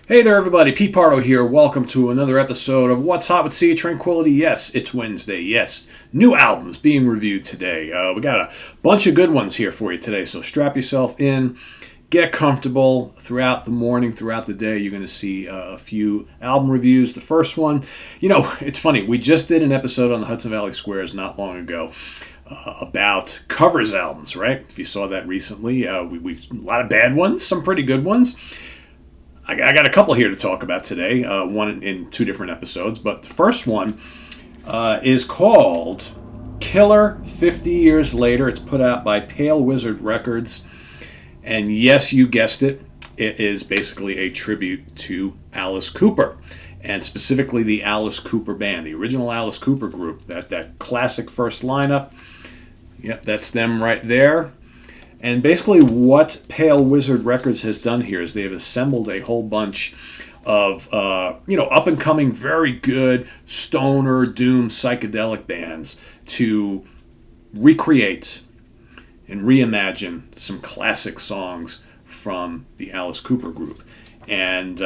Hey there, everybody. Pete Pardo here. Welcome to another episode of What's Hot with Sea Tranquility. Yes, it's Wednesday. Yes, new albums being reviewed today. We got a bunch of good ones here for you today, so strap yourself in, get comfortable. Throughout the morning, throughout the day, you're going to see a few album reviews. The first one, it's funny. We just did an episode on the Hudson Valley Squares not long ago. About covers albums, right? If you saw that recently, we've a lot of bad ones, some pretty good ones. I got a couple here to talk about today, one in two different episodes, but the first one is called Killer-50 Years Later. It's put out by Pale Wizard Records, and yes, you guessed it, it is basically a tribute to Alice Cooper, and specifically the Alice Cooper Band, the original Alice Cooper group, that classic first lineup. Yep, that's them right there. And basically what Pale Wizard Records has done here is they've assembled a whole bunch of, up-and-coming, very good stoner, doom, psychedelic bands to recreate and reimagine some classic songs from the Alice Cooper group. And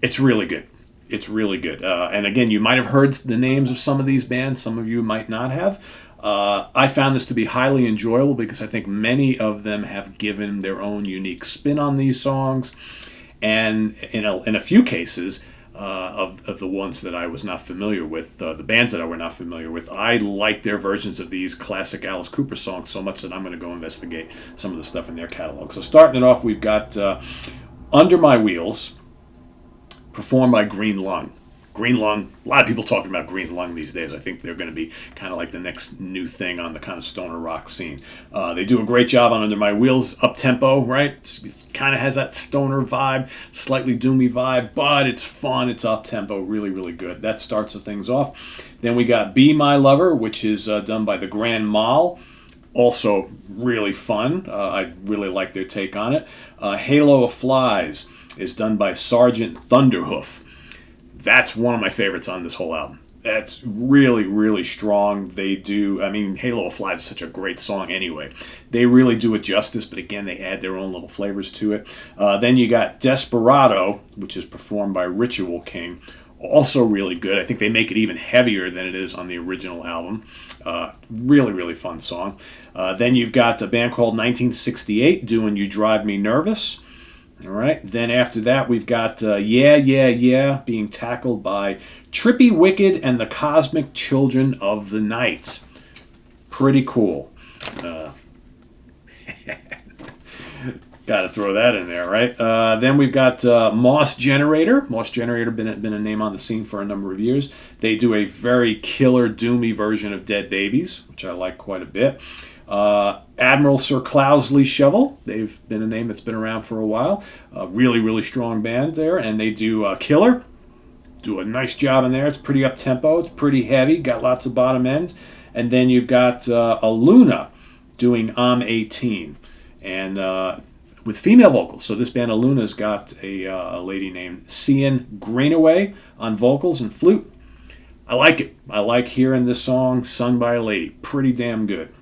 it's really good. It's really good. And again, you might have heard the names of some of these bands. Some of you might not have. I found this to be highly enjoyable because I think many of them have given their own unique spin on these songs, and in a few cases of the ones that I was not familiar with, the bands that I were not familiar with, I like their versions of these classic Alice Cooper songs so much that I'm going to go investigate some of the stuff in their catalog. So starting it off, we've got Under My Wheels, performed by Green Lung. Green Lung, a lot of people talking about Green Lung these days. I think they're going to be kind of like the next new thing on the kind of stoner rock scene. They do a great job on Under My Wheels, up-tempo, right? It kind of has that stoner vibe, slightly doomy vibe, but it's fun, it's up-tempo, really, really good. That starts the things off. Then we got Be My Lover, which is done by the Grand Mal. Also really fun. I really like their take on it. Halo of Flies is done by Sergeant Thunderhoof. That's one of my favorites on this whole album. That's really, really strong. They do, Halo of Flies is such a great song anyway. They really do it justice, but again, they add their own little flavors to it. Then you got Desperado, which is performed by Ritual King. Also really good. I think they make it even heavier than it is on the original album. Really, really fun song. Then you've got a band called 1968 doing You Drive Me Nervous. All right. Then after that, we've got Yeah, Yeah, Yeah being tackled by Trippy Wicked and the Cosmic Children of the Night. Pretty cool. Got to throw that in there, right? Then we've got Moss Generator. Moss Generator been a name on the scene for a number of years. They do a very killer, doomy version of Dead Babies, which I like quite a bit. Admiral Sir Cloudesley Shovel. They've been a name that's been around for a while. Really, really strong band there. And they do Killer. Do a nice job in there. It's pretty up-tempo. It's pretty heavy. Got lots of bottom end. And then you've got Aluna doing I'm 18. And with female vocals. So this band Aluna's got a lady named Cian Greenaway on vocals and flute. I like it. I like hearing this song sung by a lady. Pretty damn good.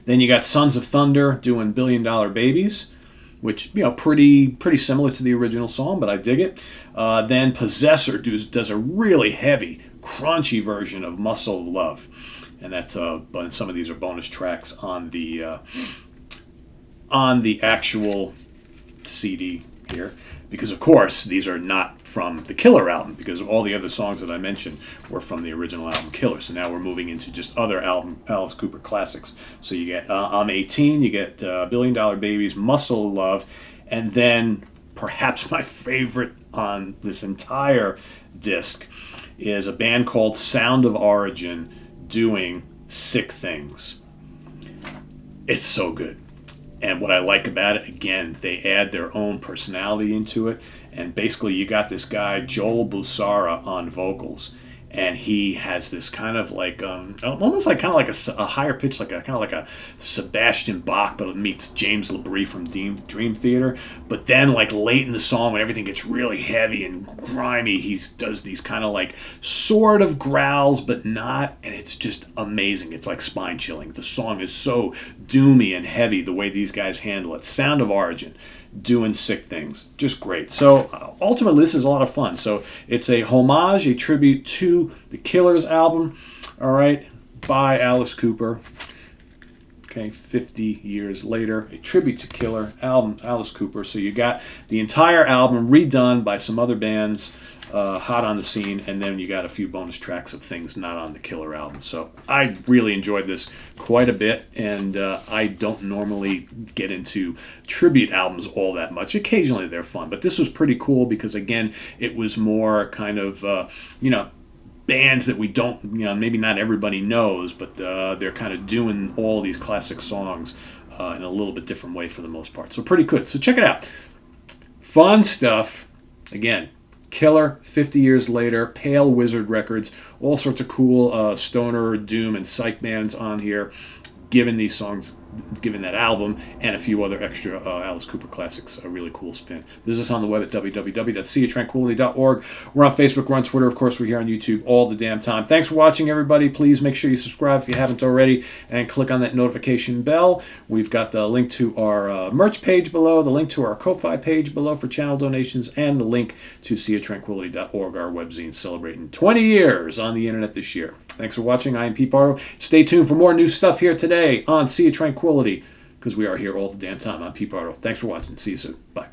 Then you got Sons of Thunder doing Billion Dollar Babies, which, pretty similar to the original song, but I dig it. Then Possessor does a really heavy, crunchy version of Muscle of Love. And that's but some of these are bonus tracks on the actual CD here. Because, of course, these are not from the Killer album, because all the other songs that I mentioned were from the original album Killer. So now we're moving into just other Alice Cooper classics. So you get I'm 18, you get Billion Dollar Babies, Muscle of Love, and then perhaps my favorite on this entire disc is a band called Sound of Origin doing Sick Things. It's so good. And what I like about it, again, they add their own personality into it. And basically you got this guy, Joel Busara, on vocals. And he has this kind of like, almost like kind of like a higher pitch, like a kind of like a Sebastian Bach, but it meets James LaBrie from Dream Theater. But then like late in the song when everything gets really heavy and grimy, he does these kind of like sort of growls, but not. And it's just amazing. It's like spine chilling. The song is so doomy and heavy the way these guys handle it. Sound of Origin. doing sick things. Just great. So ultimately, this is a lot of fun. So it's a homage, a tribute to the Killers album, all right, by Alice Cooper. Okay, 50 years later, a tribute to Killer album, Alice Cooper. So you got the entire album redone by some other bands, hot on the scene, and then you got a few bonus tracks of things not on the Killer album. So I really enjoyed this quite a bit, and I don't normally get into tribute albums all that much. Occasionally they're fun, but this was pretty cool because, again, it was more kind of, bands that we don't, maybe not everybody knows, but they're kind of doing all these classic songs in a little bit different way for the most part. So pretty good. So check it out. Fun stuff. Again, Killer, 50 years later, Pale Wizard Records, all sorts of cool stoner, doom, and psych bands on here, given these songs, given that album, and a few other extra Alice Cooper classics. A really cool spin. Visit us on the web at www.seatranquility.org. We're on Facebook, we're on Twitter, of course, we're here on YouTube all the damn time. Thanks for watching, everybody. Please make sure you subscribe if you haven't already, and click on that notification bell. We've got the link to our merch page below, the link to our Ko-Fi page below for channel donations, and the link to seatranquility.org, our webzine celebrating 20 years on the internet this year. Thanks for watching. I am Pete Pardo. Stay tuned for more new stuff here today on Sea of Tranquility, because we are here all the damn time. I'm Pete Pardo. Thanks for watching. See you soon. Bye.